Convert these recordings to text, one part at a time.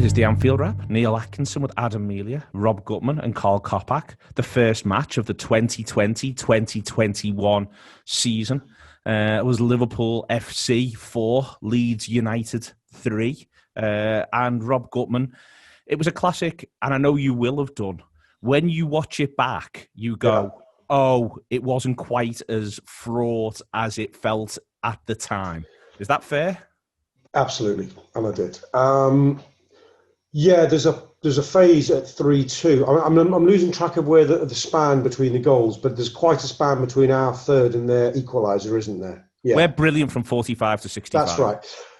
It is the Anfield Wrap. Neil Atkinson with Adam Melia, Rob Gutmann and Karl Coppack. The first match of the 2020-2021 season was Liverpool FC 4, Leeds United 3. And Rob Gutmann, it was a classic, and I know you will have done. When you watch it back, you go, oh, it wasn't quite as fraught as it felt at the time. Is that fair? Absolutely, and I did. There's a phase at 3-2. I'm losing track of where the span between the goals, but there's quite a span between our third and their equaliser, isn't there? Yeah, we're brilliant from 45 to 65. That's right.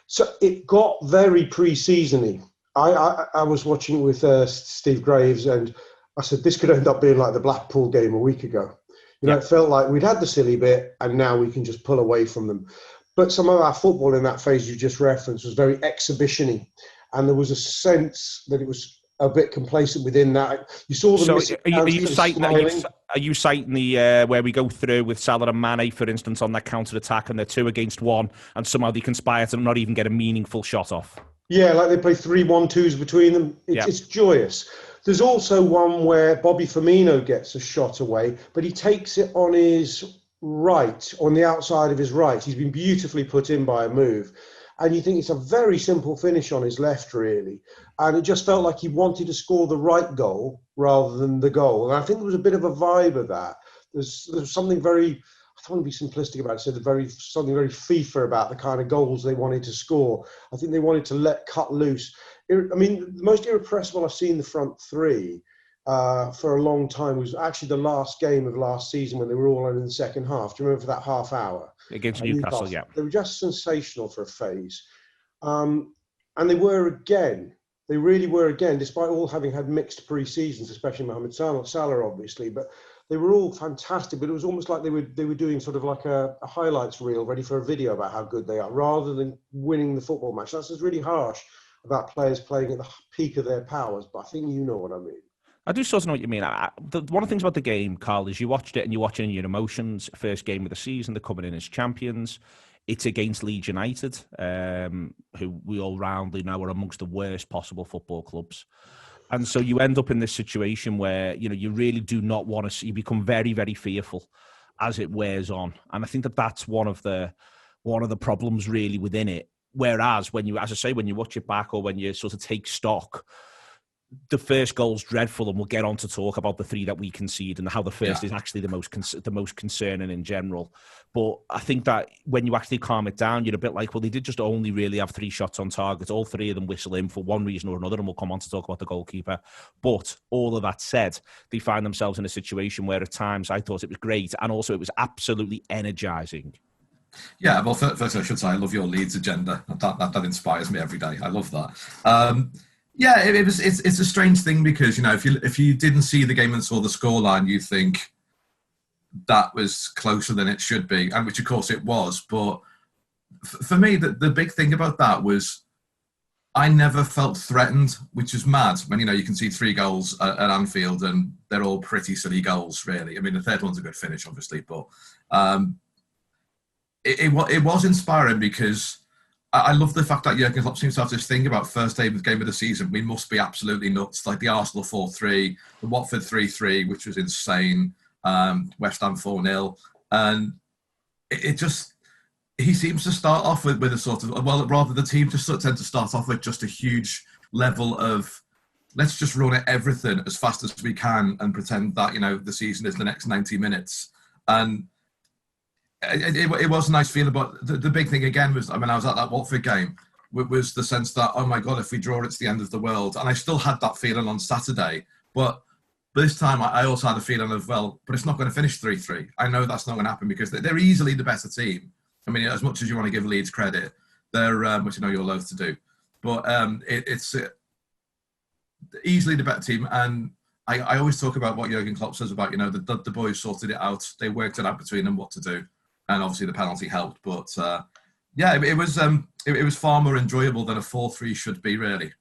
So it got very pre-seasony. I was watching with Steve Graves, and I said this could end up being like the Blackpool game a week ago. It felt like we'd had the silly bit, and now we can just pull away from them. But some of our football in that phase you just referenced was very exhibition-y, and there was a sense that it was a bit complacent within that. You saw the. So are you citing the where we go through with Salah and Mane, for instance, on that counter attack, and they're 2 against 1, and somehow they conspire to not even get a meaningful shot off? Yeah, like they play 3-1-2s between them. It's joyous. There's also one where Bobby Firmino gets a shot away, but he takes it on his right, on the outside of his right. He's been beautifully put in by a move. And you think it's a very simple finish on his left, really. And it just felt like he wanted to score the right goal rather than the goal. And I think there was a bit of a vibe of that. There's something very, I don't want to be simplistic about it, so something very FIFA about the kind of goals they wanted to score. I think they wanted to cut loose. The most irrepressible I've seen the front three for a long time was actually the last game of last season when they were all in the second half. Do you remember for that half hour? Against Newcastle, yeah. They were just sensational for a phase. And they were again. They really were again, despite all having had mixed pre-seasons, especially Mohamed Salah, obviously. But they were all fantastic. But it was almost like they were doing sort of like a highlights reel ready for a video about how good they are, rather than winning the football match. That's just really harsh about players playing at the peak of their powers. But I think you know what I mean. I do sort of know what you mean. One of the things about the game, Karl, is you watched it and you watch it in your emotions. First game of the season, they're coming in as champions. It's against Leeds United, who we all roundly know are amongst the worst possible football clubs. And so you end up in this situation where, you really do not want to see, you become very, very fearful as it wears on. And I think that that's one of the problems really within it. Whereas when you watch it back or when you sort of take stock, the first goal's dreadful, and we'll get on to talk about the 3 that we concede and how the first is actually the most concerning in general. But I think that when you actually calm it down, you're a bit like, well, they did just only really have 3 shots on target. All 3 of them whistle in for one reason or another, and we'll come on to talk about the goalkeeper. But all of that said, they find themselves in a situation where at times I thought it was great, and also it was absolutely energising. Yeah, well, first I should say I love your Leeds agenda. That inspires me every day. I love that. Yeah, it's a strange thing because, if you didn't see the game and saw the scoreline, you think that was closer than it should be, and which of course it was. But for me, the big thing about that was I never felt threatened, which is mad. When, you can see 3 goals at Anfield and they're all pretty silly goals, really. I mean, the third one's a good finish, obviously, but it was inspiring because I love the fact that Jurgen Klopp seems to have this thing about first game of the season. We must be absolutely nuts. Like the Arsenal 4-3, the Watford 3-3, which was insane. West Ham 4-0. And he seems to start off with a sort of, the team just sort of tend to start off with just a huge level of, let's just run at everything as fast as we can and pretend that, the season is the next 90 minutes. And it was a nice feeling, but the big thing again was, I was at that Watford game, was the sense that, oh my God, if we draw, it's the end of the world. And I still had that feeling on Saturday, but this time I also had a feeling of, but it's not going to finish 3-3. I know that's not going to happen because they're easily the better team. I mean, as much as you want to give Leeds credit, they're, which I know you're loath to do, but it's easily the better team. And I always talk about what Jurgen Klopp says about, the boys sorted it out. They worked it out between them what to do. And obviously the penalty helped, but it was far more enjoyable than a 4-3 should be, really.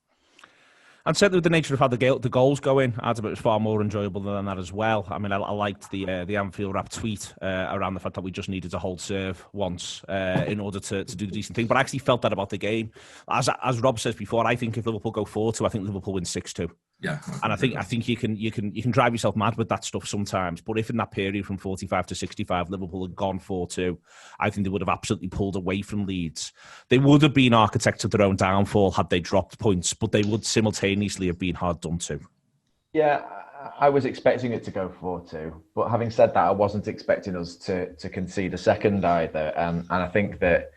And certainly with the nature of how the goals go in, Adam, it was far more enjoyable than that as well. I mean, I liked the Anfield rap tweet around the fact that we just needed to hold serve once in order to do the decent thing. But I actually felt that about the game. As Rob says before, I think if Liverpool go 4-2, I think Liverpool wins 6-2. Yeah, and I think you can drive yourself mad with that stuff sometimes. But if in that period from 45 to 65, Liverpool had gone 4-2, I think they would have absolutely pulled away from Leeds. They would have been architects of their own downfall had they dropped points, but they would simultaneously have been hard done to. Yeah, I was expecting it to go 4-2, but having said that, I wasn't expecting us to concede a second either. And I think that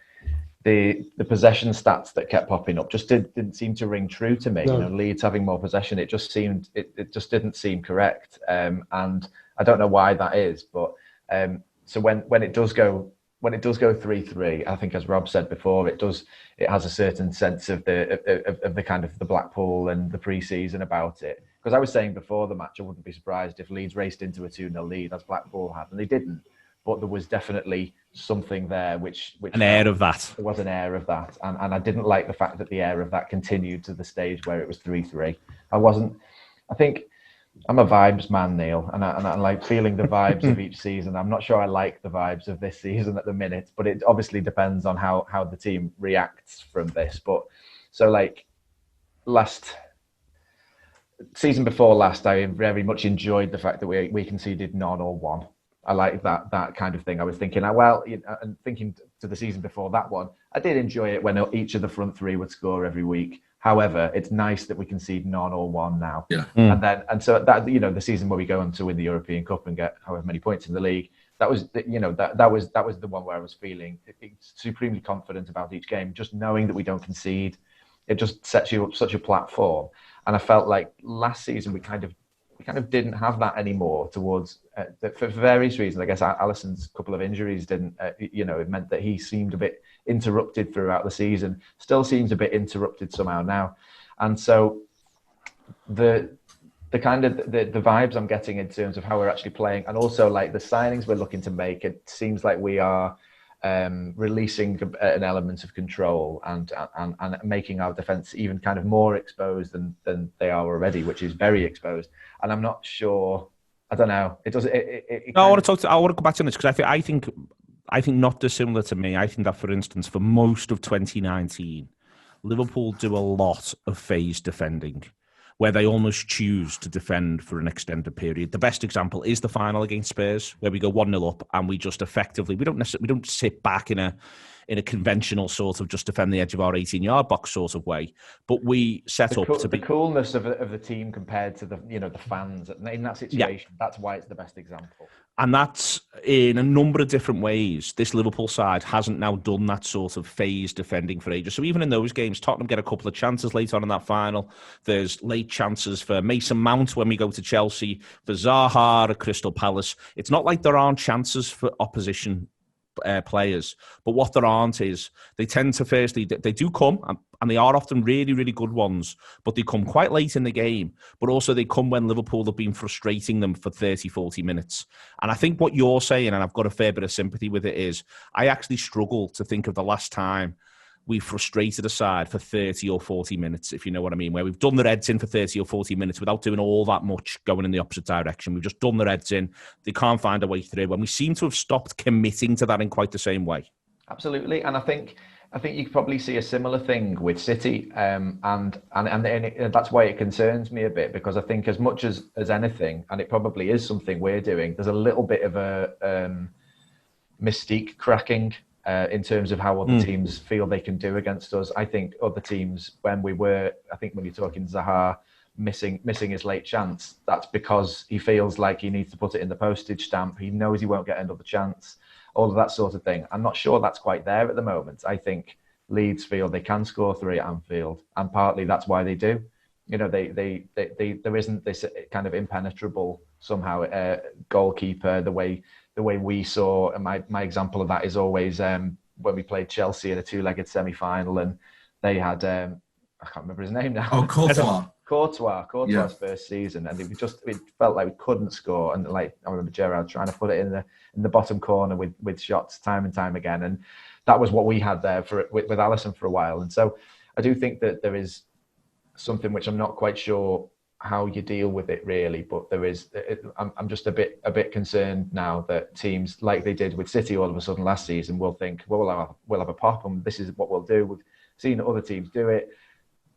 the possession stats that kept popping up just didn't seem to ring true to me. No. Leeds having more possession, it just didn't seem correct. And I don't know why that is, but so when it does go 3-3, I think, as Rob said before, it has a certain sense of the kind of the Blackpool and the pre-season about it. Because I was saying before the match, I wouldn't be surprised if Leeds raced into a 2-0 lead as Blackpool had, and they didn't. But there was definitely something there which an air of that. There was an air of that. And I didn't like the fact that the air of that continued to the stage where it was 3-3. I think I'm a vibes man, Neil, and I like feeling the vibes of each season. I'm not sure I like the vibes of this season at the minute, but it obviously depends on how the team reacts from this. But so like season before last, I very much enjoyed the fact that we conceded none or one. I like that kind of thing. I was thinking, and thinking to the season before that one, I did enjoy it when each of the front three would score every week. However, it's nice that we concede none or one now. Yeah. And so that, the season where we go on to win the European Cup and get however many points in the league, that was the one where I was feeling supremely confident about each game. Just knowing that we don't concede, it just sets you up such a platform. And I felt like last season we kind of didn't have that anymore towards for various reasons. I guess Alisson's couple of injuries didn't, it meant that he seemed a bit interrupted throughout the season, still seems a bit interrupted somehow now. And so the kind of the vibes I'm getting in terms of how we're actually playing, and also like the signings we're looking to make, it seems like we are releasing an element of control and making our defence even kind of more exposed than they are already, which is very exposed. And I'm not sure. I don't know. It does. I want to go back to this because I think not dissimilar to me. I think that, for instance, for most of 2019, Liverpool do a lot of phase defending, where they almost choose to defend for an extended period. The best example is the final against Spurs, where we go 1-0 up and we just effectively we don't sit back in a conventional sort of just defend the edge of our 18-yard box sort of way, but we set up to be the coolness of the team compared to the fans in that situation. Yeah. That's why it's the best example. And that's in a number of different ways. This Liverpool side hasn't now done that sort of phase defending for ages. So even in those games, Tottenham get a couple of chances late on in that final. There's late chances for Mason Mount when we go to Chelsea, for Zaha at Crystal Palace. It's not like there aren't chances for opposition players, but what there aren't is they tend to firstly, they do come, and they are often really, really good ones, but they come quite late in the game, but also they come when Liverpool have been frustrating them for 30, 40 minutes. And I think what you're saying, and I've got a fair bit of sympathy with it, is I actually struggle to think of the last time we frustrated a side for 30 or 40 minutes, if you know what I mean, where we've done their heads in for 30 or 40 minutes without doing all that much going in the opposite direction. We've just done their heads in. They can't find a way through. And we seem to have stopped committing to that in quite the same way. Absolutely. And I think you could probably see a similar thing with City. And that's why it concerns me a bit, because I think as much as anything, and it probably is something we're doing, there's a little bit of a mystique cracking in terms of how other teams feel they can do against us. I think other teams, when you're talking Zaha missing his late chance, that's because he feels like he needs to put it in the postage stamp. He knows he won't get another chance, all of that sort of thing. I'm not sure that's quite there at the moment. I think Leeds feel they can score 3 at Anfield, and partly that's why they do. There isn't this kind of impenetrable somehow goalkeeper the way we saw. And my example of that is always when we played Chelsea in a 2-legged semi-final, and they had I can't remember his name now. Oh, Courtois' first season, and it felt like we couldn't score. And like I remember Gerrard trying to put it in the bottom corner with shots time and time again, and that was what we had there with Alisson for a while. And so I do think that there is something which I'm not quite sure how you deal with it really, but I'm just a bit concerned now that teams like they did with City all of a sudden last season will think, well, we'll have a pop and this is what we'll do. We've seen other teams do it.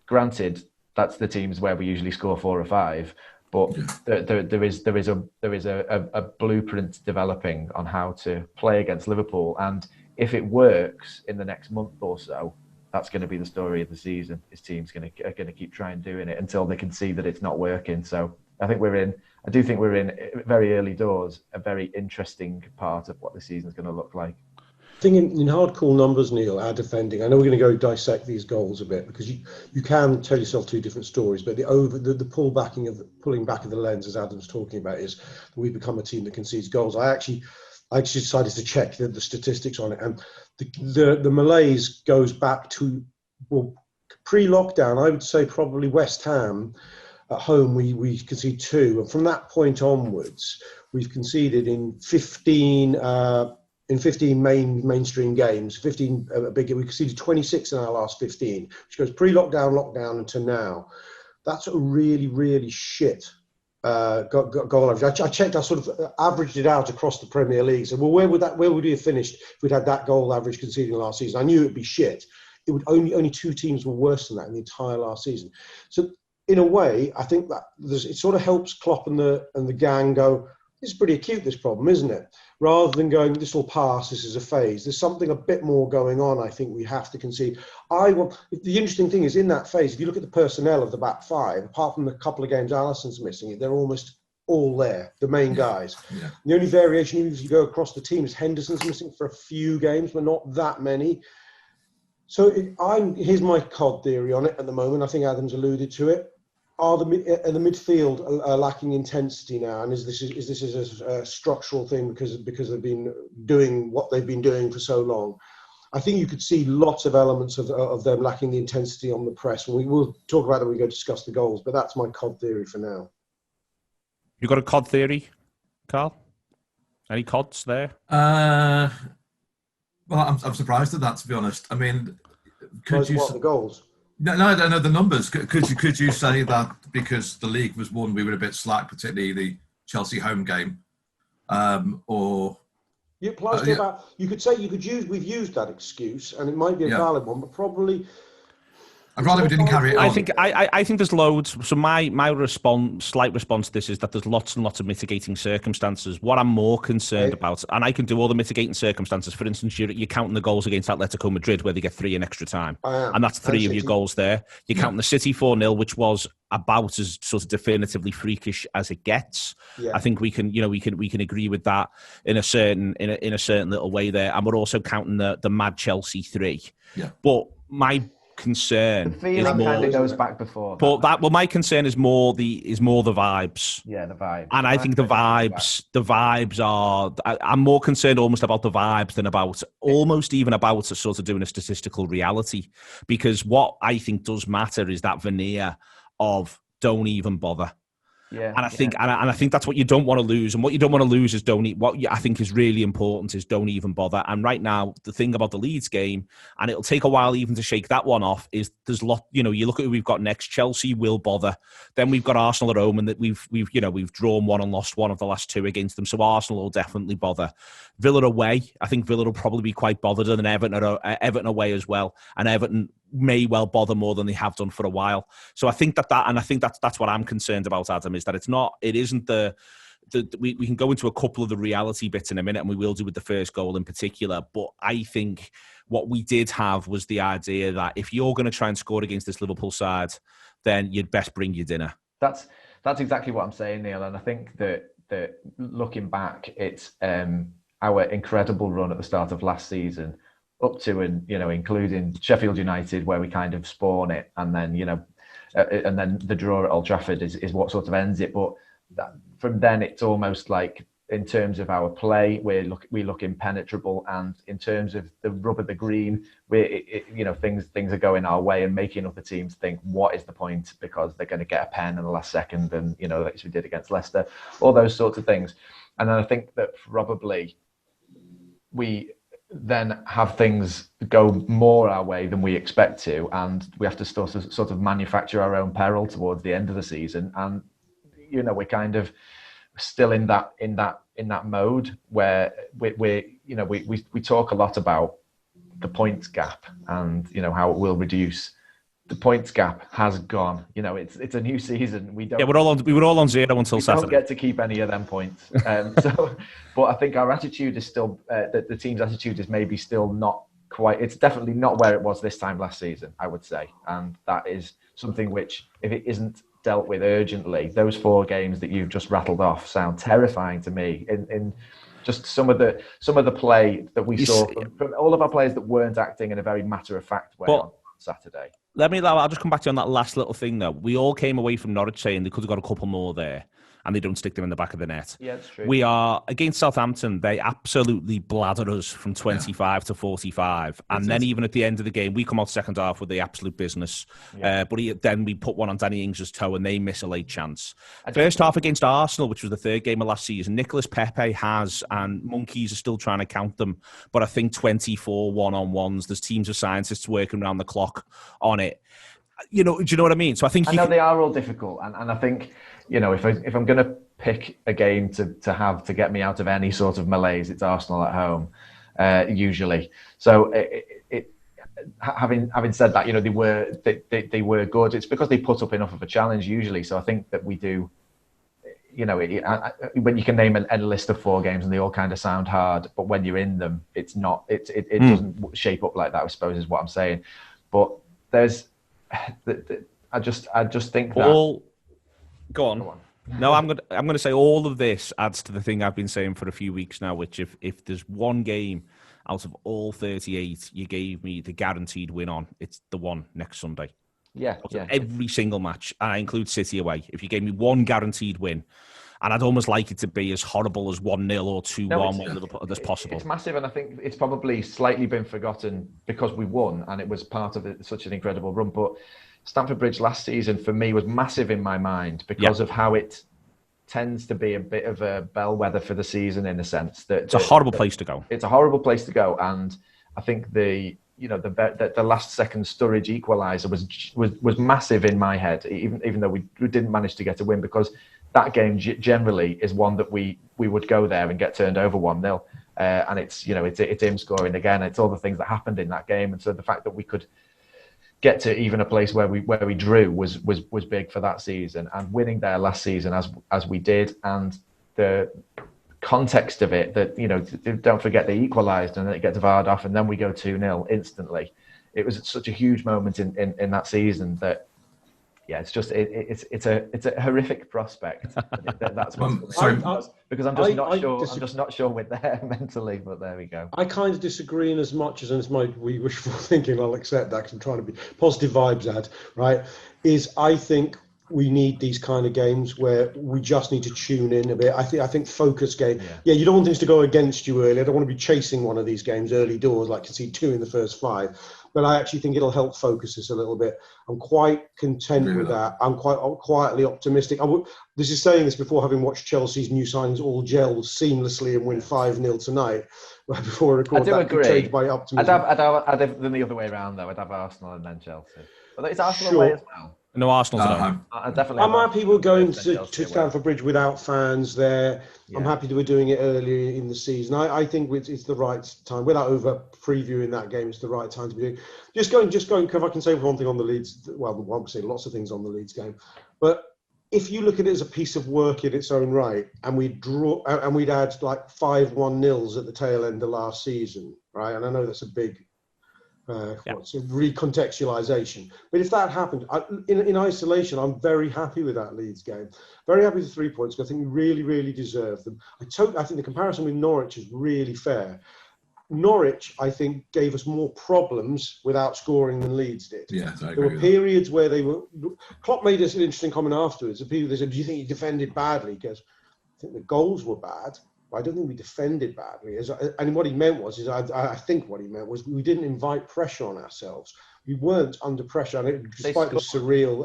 Granted, that's the teams where we usually score 4 or 5, but there is a blueprint developing on how to play against Liverpool, and if it works in the next month or so, that's going to be the story of the season. His team's are going to keep trying doing it until they can see that it's not working. So I do think we're in very early doors, a very interesting part of what the season's going to look like. I think in hardcore numbers, Neil, our defending, I know we're going to go dissect these goals a bit, because you can tell yourself 2 different stories, but the pulling back of the lens, as Adam's talking about, is that we've become a team that concedes goals. I actually decided to check the statistics on it, and the malaise goes back to, well, pre-lockdown. I would say probably West Ham at home. We conceded 2, and from that point onwards, we've conceded in 15 mainstream games. 15 we conceded 26 in our last 15, which goes pre-lockdown, lockdown, and to now. That's a really, really shit goal average. I checked. I sort of averaged it out across the Premier League. So, well, where would we have finished if we'd had that goal average conceding last season? I knew it'd be shit. It would only 2 teams were worse than that in the entire last season. So, in a way, I think that it sort of helps Klopp and the gang go, it's pretty acute, this problem, isn't it? Rather than going, this will pass, this is a phase. There's something a bit more going on, I think we have to concede. The interesting thing is, in that phase, if you look at the personnel of the back 5, apart from the couple of games Alisson's missing, they're almost all there, the main guys. Yeah. The only variation, even if you go across the team, is Henderson's missing for a few games, but not that many. So here's my COD theory on it at the moment. I think Adam's alluded to it. Are the midfield lacking intensity now, and is this a structural thing because they've been doing what they've been doing for so long? I think you could see lots of elements of them lacking the intensity on the press, and we will talk about it when we go discuss the goals. But that's my COD theory for now. You got a COD theory, Carl? Any CODs there? Well, I'm surprised at that, to be honest. I mean, could you the goals? No, I don't know the numbers. Could you say that because the league was won, we were a bit slack, particularly the Chelsea home game, or? You could say we've used that excuse, and it might be a valid one, but probably. I'd rather we didn't carry it on. I think there's loads. So my slight response to this is that there's lots and lots of mitigating circumstances. What I'm more concerned about, and I can do all the mitigating circumstances. For instance, you're counting the goals against Atletico Madrid where they get 3 in extra time, and that's 3 of your goals there. You're counting the City 4-0, which was about as sort of definitively freakish as it gets. Yeah. I think we can agree with that in a certain little way there, and we're also counting the mad Chelsea 3. Yeah, but my concern. The feeling kind of goes back before. But my concern is more the vibes. Yeah, the vibes. And I think the vibes are. I'm more concerned almost about the vibes than about even about a sort of doing a statistical reality, because what I think does matter is that veneer of don't even bother. Yeah, and I think that's what you don't want to lose, and what you don't want to lose is what I think is really important is don't even bother. And right now, the thing about the Leeds game, and it'll take a while even to shake that one off, is there's you look at who we've got next. Chelsea will bother. Then we've got Arsenal at home, and that we've drawn 1 and lost 1 of the last 2 against them. So Arsenal will definitely bother. Villa away, I think Villa will probably be quite bothered, and then Everton away as well, and Everton may well bother more than they have done for a while. So I think that's what I'm concerned about, Adam, is that it isn't we can go into a couple of the reality bits in a minute, and we will do with the first goal in particular. But I think what we did have was the idea that if you're going to try and score against this Liverpool side, then you'd best bring your dinner. That's exactly what I'm saying, Neil. And I think that looking back, it's our incredible run at the start of last season, up to and including Sheffield United, where we kind of spawn it, and then and then the draw at Old Trafford is what sort of ends it. But from then, it's almost like in terms of our play, we look impenetrable, and in terms of the rub of the green, things are going our way and making other teams think, what is the point, because they're going to get a pen in the last second, and like we did against Leicester, all those sorts of things. And then I think that probably then have things go more our way than we expect to, and we have to sort of manufacture our own peril towards the end of the season. And we're kind of still in that mode where we talk a lot about the points gap and how it will reduce. The points gap has gone. It's a new season. We were all on zero until Saturday. We don't get to keep any of them points. But I think our attitude is still the team's attitude is maybe still not quite. It's definitely not where it was this time last season, I would say, and that is something which, if it isn't dealt with urgently, those 4 games that you've just rattled off sound terrifying to me. In just some of the play that we saw from all of our players that weren't acting in a very matter-of-fact way on Saturday. I'll just come back to you on that last little thing, though. We all came away from Norwich saying they could have got a couple more there, and they don't stick them in the back of the net. Yeah, that's true. We are, against Southampton, they absolutely bladder us from 25 to 45. And then even at the end of the game, we come out second half with the absolute business. Yeah. But then we put one on Danny Ings' toe and they miss a late chance. First half against Arsenal, which was the 3rd game of last season, Nicolas Pepe has, and Monkeys are still trying to count them, but I think 24 one-on-ones. There's teams of scientists working around the clock on it. Do you know what I mean? So I think they are all difficult, and I think if I'm going to pick a game to have to get me out of any sort of malaise, it's Arsenal at home, usually. So having said that, they were good. It's because they put up enough of a challenge usually. So I think that we do. When you can name a list of 4 games and they all kind of sound hard, but when you're in them, it's not. It doesn't shape up like that, I suppose, is what I'm saying. But there's. I just think that. Go on. No, I'm gonna say all of this adds to the thing I've been saying for a few weeks now, which if there's one game out of all 38 you gave me the guaranteed win on, it's the one next Sunday. Yeah. Every single match, and I include City away. If you gave me one guaranteed win, and I'd almost like it to be as horrible as 1-0 or 2-1 as possible. It's massive, and I think it's probably slightly been forgotten because we won, and it was part of such an incredible run. But Stamford Bridge last season, for me, was massive in my mind because of how it tends to be a bit of a bellwether for the season, in a sense. It's a horrible place to go. It's a horrible place to go, and I think the last second Sturridge equaliser was massive in my head, even though we didn't manage to get a win, because that game generally is one that we would go there and get turned over 1-0. And it's him scoring again. It's all the things that happened in that game. And so the fact that we could get to even a place where we drew was big for that season, and winning there last season as we did, and the context of it that, don't forget they equalised and then it gets VAR'd off and then we go 2-0 instantly. It was such a huge moment in that season that, yeah, it's just it's a horrific prospect. That's because I'm just not sure we're there mentally. But there we go. I kind of disagree in as much as, and it's my wishful thinking. I'll accept that because I'm trying to be positive vibes. Right? Is I think we need these kind of games where we just need to tune in a bit. I think focus game. Yeah, you don't want things to go against you early. I don't want to be chasing one of these games early doors, like concede 2 in the first 5. But I actually think it'll help focus us a little bit. I'm quite content with that. I'm quite quietly optimistic. This is saying this before having watched Chelsea's new signings all gel seamlessly and win 5-0 tonight. Right before I record, I do agree. Change my optimism. I'd have them the other way around though. I'd have Arsenal and then Chelsea. But it's Arsenal away as well. No, Arsenal's at home. Definitely. I'm happy we're going to Stamford Bridge without fans there. Yeah. I'm happy that we're doing it early in the season. I think it's the right time. Without over previewing that game, it's the right time to be doing. Just going. If I can say one thing on the Leeds. Well, I'm saying lots of things on the Leeds game, but if you look at it as a piece of work in its own right, and we'd add like 5-1-0s at the tail end of last season, right? And I know that's a big. What's a recontextualization? But if that happened, in isolation, I'm very happy with that Leeds game. Very happy with the 3 points because I think we really, really deserve them. I think the comparison with Norwich is really fair. Norwich, I think, gave us more problems without scoring than Leeds did. Yeah, I agree. There were periods where they were. Klopp made us an interesting comment afterwards. They said, "Do you think you defended badly?" Because I think the goals were bad. I don't think we defended badly. And what he meant was, I think what he meant was we didn't invite pressure on ourselves. we weren't under pressure. And despite the surreal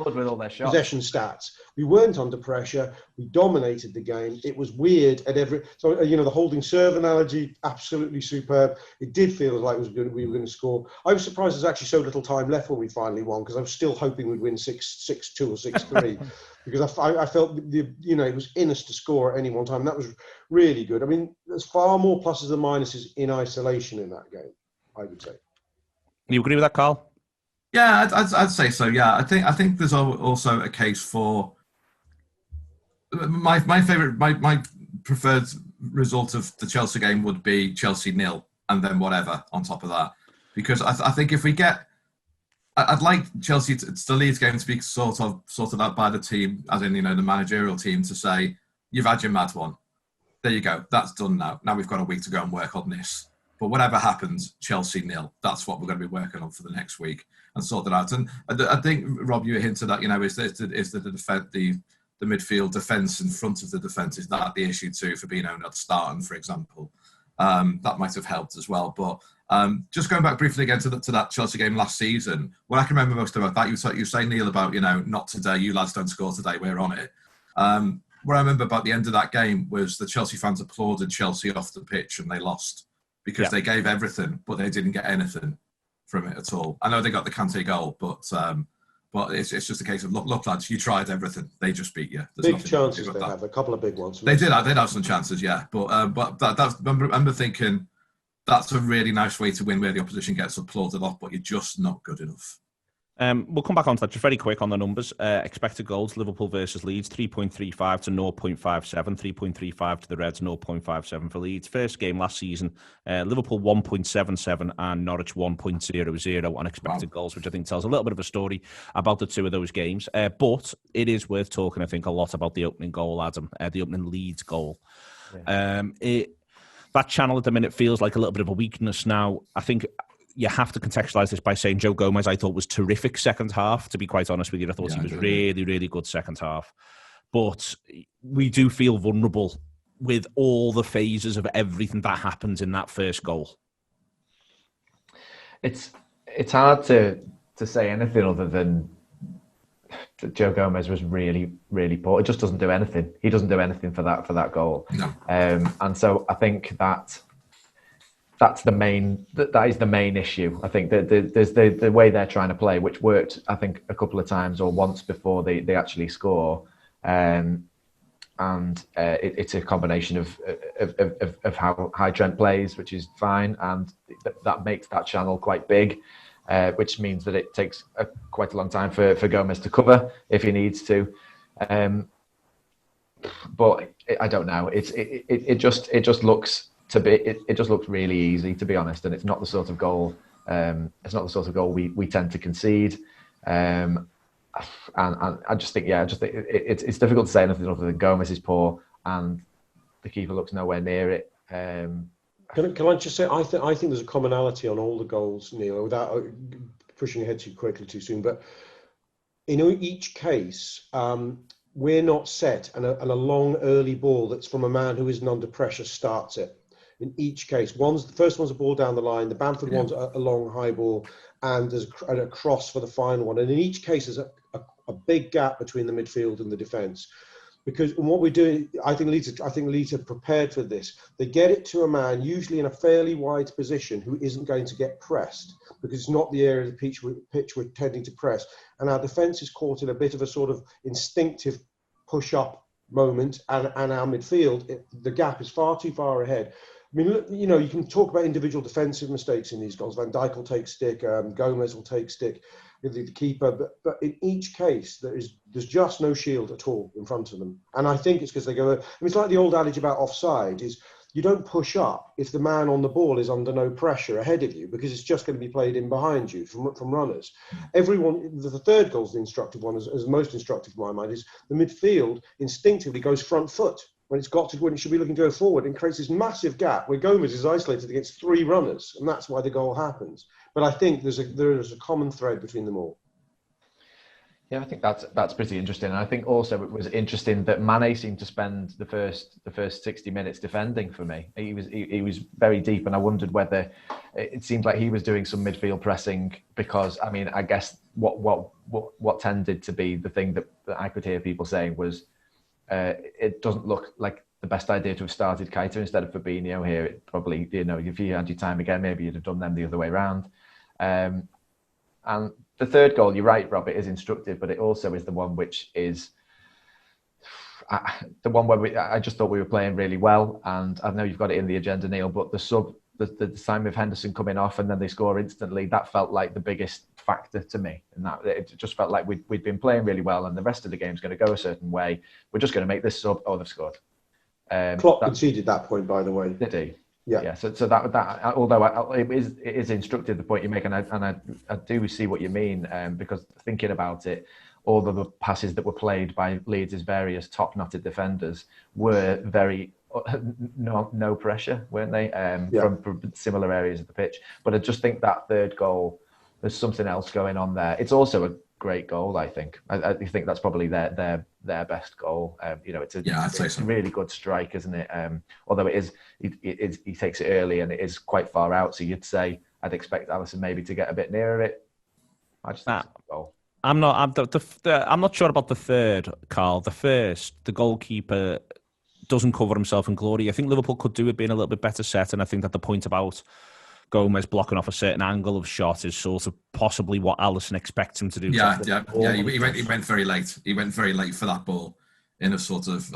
with all their shots. Possession stats, we weren't under pressure. We dominated the game. It was weird at every. So the holding serve analogy, absolutely superb. It did feel like we were going to score. I was surprised there's actually so little time left when we finally won, because I was still hoping we'd win 6-2 or 6-3, because I felt it was in us to score at any one time. That was really good. I mean, there's far more pluses than minuses in isolation in that game, I would say. You agree with that, Karl? Yeah, I'd say so. Yeah, I think there's also a case for my preferred result of the Chelsea game would be Chelsea 0 and then whatever on top of that, because I think if we get, I'd like Chelsea the Leeds game to be sorted out by the team, as in the managerial team, to say, you've had your mad one, there you go, that's done now. Now we've got a week to go and work on this. But whatever happens, Chelsea 0. That's what we're going to be working on for the next week and sort it out. And I think, Rob, you hinted at, is the midfield defence in front of the defence, is that the issue too for Fabinho not starting, for example? That might have helped as well. But just going back briefly again to that Chelsea game last season, what I can remember most about that, you say, Neil, about, not today, you lads don't score today, we're on it. What I remember about the end of that game was the Chelsea fans applauded Chelsea off the pitch and they lost, because they gave everything, but they didn't get anything from it at all. I know they got the Kante goal, but it's just a case of, look, lads, you tried everything. They just beat you. There's big chances they have, a couple of big ones. They did have some chances, yeah. But I remember thinking, that's a really nice way to win, where the opposition gets applauded off, but you're just not good enough. We'll come back on to that just very quick on the numbers. Expected goals, Liverpool versus Leeds, 3.35 to 0.57, 3.35 to the Reds, 0.57 for Leeds. First game last season, Liverpool 1.77 and Norwich 1.00 on expected goals, which I think tells a little bit of a story about the two of those games. But it is worth talking, I think, a lot about the opening goal, Adam, the opening Leeds goal. Yeah. That channel at the minute feels like a little bit of a weakness now. I think you have to contextualise this by saying Joe Gomez, I thought, was terrific second half, to be quite honest with you. I thought he was really, really good second half. But we do feel vulnerable with all the phases of everything that happens in that first goal. It's hard to say anything other than Joe Gomez was really, really poor. It just doesn't do anything. He doesn't do anything for that goal. No. And so I think that's the main. That is the main issue. I think that there's the way they're trying to play, which worked, I think, a couple of times or once before they actually score. It's a combination of how High Trent plays, which is fine, and that makes that channel quite big. Which means that it takes quite a long time for Gomez to cover if he needs to. But I don't know. It just looks really easy, to be honest, and it's not the sort of goal. It's not the sort of goal we tend to concede. And I just think, it's difficult to say anything other than Gomez is poor and the keeper looks nowhere near it. Can I just say, I think there's a commonality on all the goals, Neil, without pushing ahead too quickly too soon. But in each case, we're not set, and a long early ball that's from a man who isn't under pressure starts it. In each case, the first one's a ball down the line, the Bamford one's a long high ball, and there's a cross for the final one. And in each case, there's a big gap between the midfield and the defence. Because what we're doing, I think Leeds are prepared for this. They get it to a man, usually in a fairly wide position, who isn't going to get pressed, because it's not the area of the pitch we're tending to press. And our defence is caught in a bit of a sort of instinctive push-up moment, and our midfield, the gap is far too far ahead. I mean, you can talk about individual defensive mistakes in these goals. Van Dijk will take stick, Gomez will take stick, the keeper. But in each case, there's just no shield at all in front of them. And I think it's because they go. I mean, it's like the old adage about offside: is you don't push up if the man on the ball is under no pressure ahead of you, because it's just going to be played in behind you from runners. Everyone, the third goal is the instructive one, as most instructive in my mind, is the midfield instinctively goes front foot when it should be looking to go forward, and creates this massive gap where Gomez is isolated against three runners, and that's why the goal happens. But I think there is a common thread between them all. Yeah, I think that's pretty interesting. And I think also it was interesting that Mane seemed to spend the first 60 minutes defending for me. He was very deep, and I wondered whether it seemed like he was doing some midfield pressing, because I mean, I guess what tended to be the thing that I could hear people saying was it doesn't look like the best idea to have started Keita instead of Fabinho here. It probably, if you had your time again, maybe you'd have done them the other way around. And the third goal, you're right, Rob, it is instructive, but it also is the one which is the one where I just thought we were playing really well. And I know you've got it in the agenda, Neil, but the time of Henderson coming off and then they score instantly, that felt like the biggest factor to me. And that it just felt like we'd been playing really well, and the rest of the game's going to go a certain way. We're just going to make this sub. Oh, they've scored. Klopp conceded that point, by the way. Did he? Yeah. So that although it is instructive, the point you make, and I do see what you mean, because thinking about it, all of the passes that were played by Leeds' various top-knotted defenders were very no pressure, weren't they? From similar areas of the pitch. But I just think that third goal, there's something else going on there. It's also a great goal, I think. I think that's probably their best goal. It's a really good strike, isn't it? Although he takes it early and it is quite far out, so you'd say I'd expect Alisson maybe to get a bit nearer it. I just think it's a goal. I'm not sure about the third, Carl. The first, the goalkeeper doesn't cover himself in glory. I think Liverpool could do it being a little bit better set, and I think that the point about Gomez blocking off a certain angle of shot is sort of possibly what Alisson expects him to do. Yeah. He went very late. He went very late for that ball. In a sort of,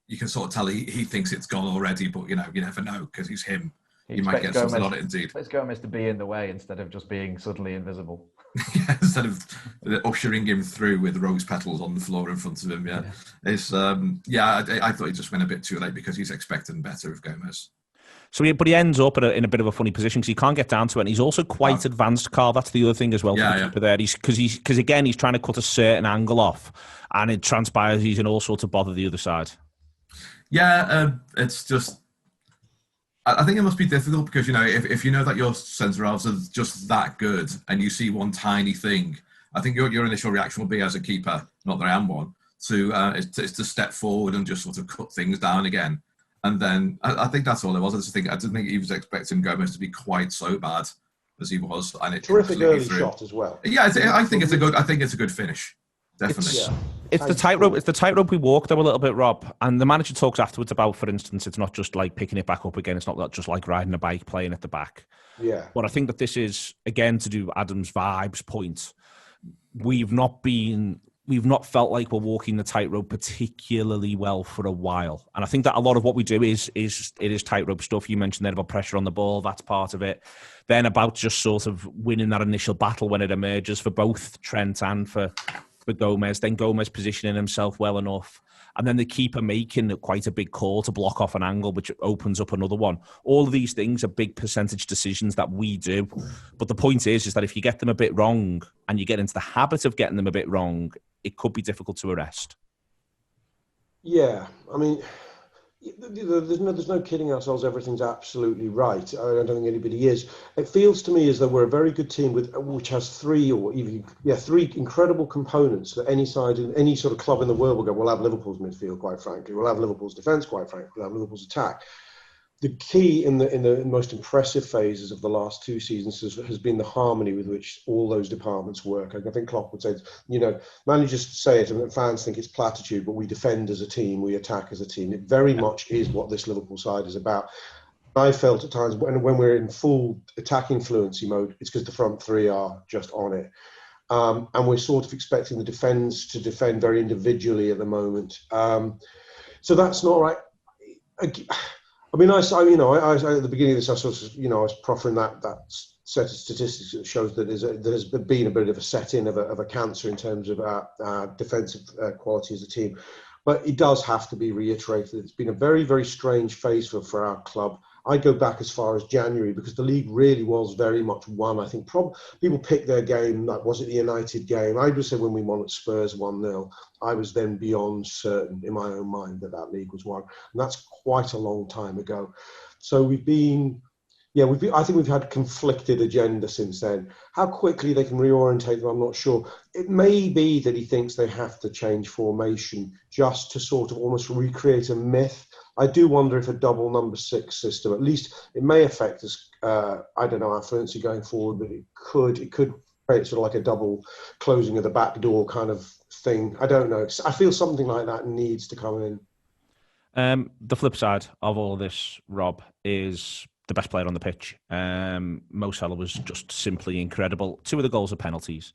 you can sort of tell he thinks it's gone already, but you never know, because he's him. He might get something on it indeed. Let's Gomez to be in the way instead of just being suddenly invisible. Instead of ushering him through with rose petals on the floor in front of him. It's I thought he just went a bit too late because he's expecting better of Gomez. So, but he ends up in a bit of a funny position because he can't get down to it, and he's also quite advanced, Carl. That's the other thing as well. There, because again he's trying to cut a certain angle off, and it transpires he's in all sorts of bother the other side. Yeah, it's just. I think it must be difficult because if you know that your centre halves are just that good, and you see one tiny thing, I think your initial reaction will be, as a keeper, not that I am one, is to step forward and just sort of cut things down again. And then I think that's all it was. I didn't think he was expecting Gomez to be quite so bad as he was, and it terrific early shot as well. Yeah, I think it's a good finish. Definitely. It's the tightrope. It's the tightrope we walk though a little bit, Rob. And the manager talks afterwards about, for instance, it's not just like picking it back up again. It's not just like riding a bike, playing at the back. Yeah. But I think that this is, again, to do Adam's vibes point. We've not felt like we're walking the tightrope particularly well for a while. And I think that a lot of what we do is tightrope stuff. You mentioned there about pressure on the ball. That's part of it. Then about just sort of winning that initial battle when it emerges for both Trent and for Gomez. Then Gomez positioning himself well enough. And then the keeper making quite a big call to block off an angle, which opens up another one. All of these things are big percentage decisions that we do. But the point is that if you get them a bit wrong and you get into the habit of getting them a bit wrong, it could be difficult to arrest. Yeah, I mean, there's no kidding ourselves. Everything's absolutely right. I don't think anybody is. It feels to me as though we're a very good team which has three incredible components that any side, any sort of club in the world will go, we'll have Liverpool's midfield, quite frankly. We'll have Liverpool's defence, quite frankly. We'll have Liverpool's attack. The key in the most impressive phases of the last two seasons has been the harmony with which all those departments work. I think Klopp would say, managers say it and fans think it's platitude, but we defend as a team, we attack as a team. It very much is what this Liverpool side is about. I felt at times when we're in full attacking fluency mode, it's because the front three are just on it. And we're sort of expecting the defence to defend very individually at the moment. So that's not right. I mean, I at the beginning of this, I was proffering that set of statistics that shows that there's been a bit of a set-in of a cancer in terms of our defensive quality as a team. But it does have to be reiterated. It's been a very, very strange phase for our club. I go back as far as January because the league really was very much won. I think people pick their game. Like, was it the United game? I just said when we won at Spurs 1-0, I was then beyond certain in my own mind that league was won. And that's quite a long time ago. So we've been, yeah, I think we've had conflicted agenda since then. How quickly they can reorientate them, I'm not sure. It may be that he thinks they have to change formation just to sort of almost recreate a myth. I do wonder if a double number 6 system, at least it may affect us. I don't know our fluency going forward, but it could create sort of like a double closing of the back door kind of thing. I don't know. I feel something like that needs to come in. The flip side of all of this, Rob, is the best player on the pitch. Mo Salah was just simply incredible. 2 of the goals are penalties.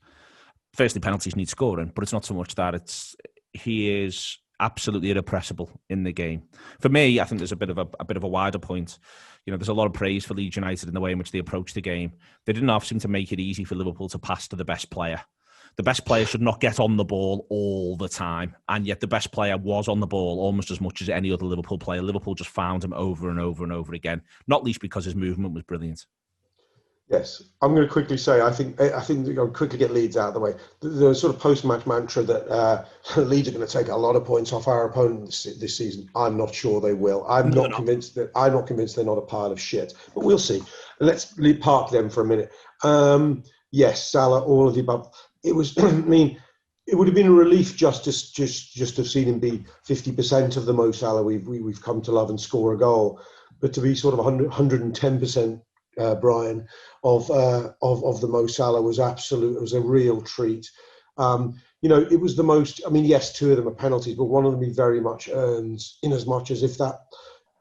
Firstly, penalties need scoring, but it's not so much that. He is absolutely irrepressible in the game. For me, I think there's a bit of a wider point. You know, there's a lot of praise for Leeds United in the way in which they approach the game. They didn't have seem to make it easy for Liverpool to pass to the best player. The best player should not get on the ball all the time. And yet the best player was on the ball almost as much as any other Liverpool player. Liverpool just found him over and over and over again, not least because his movement was brilliant. Yes, I'm going to quickly say I think I'll quickly get Leeds out of the way. The sort of post-match mantra that Leeds are going to take a lot of points off our opponent this season. I'm not sure they will. I'm not convinced they're not a pile of shit. But we'll see. Let's park them for a minute. Yes, Salah, all of the above. It was. I mean, it would have been a relief just to have seen him be 50% of the Mo Salah we've come to love and score a goal, but to be sort of 110%. Brian of the Mo Salah was absolute. It was a real treat. It was the most. I mean, yes, 2 of them are penalties, but one of them he very much earns. In as much as if that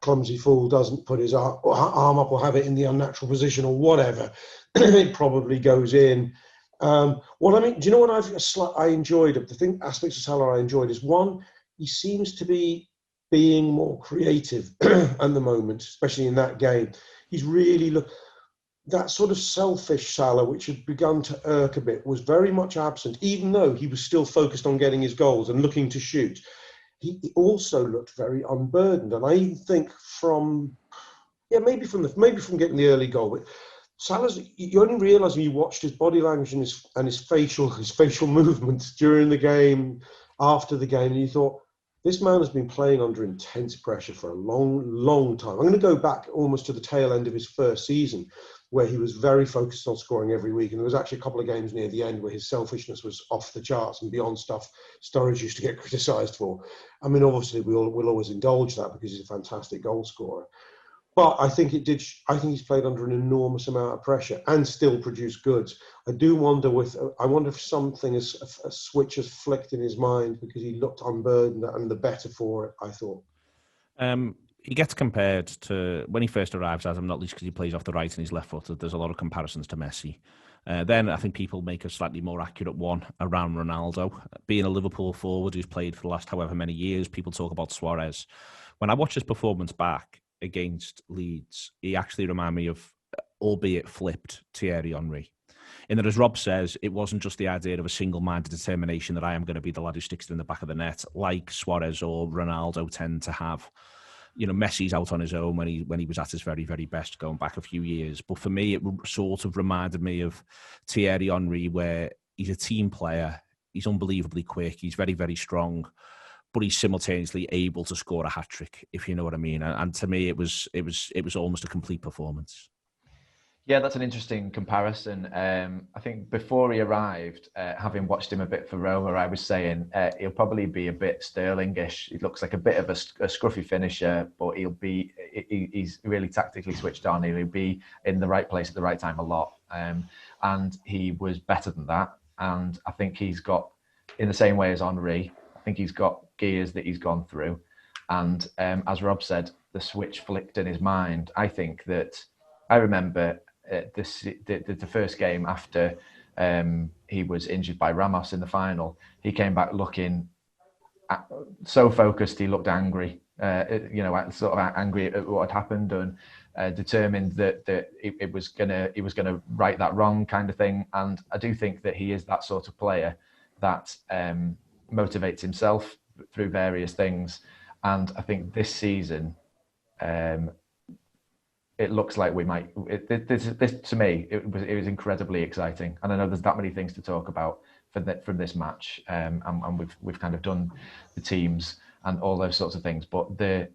clumsy fool doesn't put his arm up or have it in the unnatural position or whatever, it probably goes in. What I mean, do you know what I enjoyed? The aspects of Salah I enjoyed is one, he seems to be being more creative at the moment, especially in that game. He's really that sort of selfish Salah, which had begun to irk a bit, was very much absent, even though he was still focused on getting his goals and looking to shoot. He also looked very unburdened, and I even think maybe from getting the early goal. But Salah's, you only realise when you watched his body language and his facial movements during the game, after the game, and you thought, this man has been playing under intense pressure for a long, long time. I'm going to go back almost to the tail end of his first season, where he was very focused on scoring every week. And there was actually a couple of games near the end where his selfishness was off the charts and beyond stuff Sturridge used to get criticised for. I mean, obviously, we'll always indulge that because he's a fantastic goal scorer. But I think he's played under an enormous amount of pressure and still produced goods. I wonder if something a switch has flicked in his mind because he looked unburdened and the better for it, I thought. He gets compared to when he first arrives, Adam, not least because he plays off the right and he's left-footed. There's a lot of comparisons to Messi. Then I think people make a slightly more accurate one around Ronaldo. Being a Liverpool forward who's played for the last however many years, people talk about Suarez. When I watch his performance back against Leeds, he actually reminded me of, albeit flipped, Thierry Henry. In that, as Rob says, it wasn't just the idea of a single-minded determination that I am going to be the lad who sticks it in the back of the net, like Suarez or Ronaldo tend to have. You know, Messi's out on his own when he was at his very, very best going back a few years. But for me, it sort of reminded me of Thierry Henry, where he's a team player, he's unbelievably quick, he's very, very strong, but he's simultaneously able to score a hat-trick, if you know what I mean. And to me, it was almost a complete performance. Yeah, that's an interesting comparison. I think before he arrived, having watched him a bit for Roma, I was saying he'll probably be a bit Sterling-ish. He looks like a bit of a scruffy finisher, but he's really tactically switched on. He'll be in the right place at the right time a lot. And he was better than that. And I think he's got, in the same way as Henry, I think he's got gears that he's gone through. And as Rob said, the switch flicked in his mind. I think that I remember the first game after he was injured by Ramos in the final. He came back looking so focused. He looked angry, sort of angry at what had happened, and determined that he was gonna right that wrong kind of thing. And I do think that he is that sort of player that motivates himself through various things. And I think this season, it looks like we might. This to me, it was incredibly exciting, and I know there's that many things to talk about from this match. And we've kind of done the teams and all those sorts of things. But the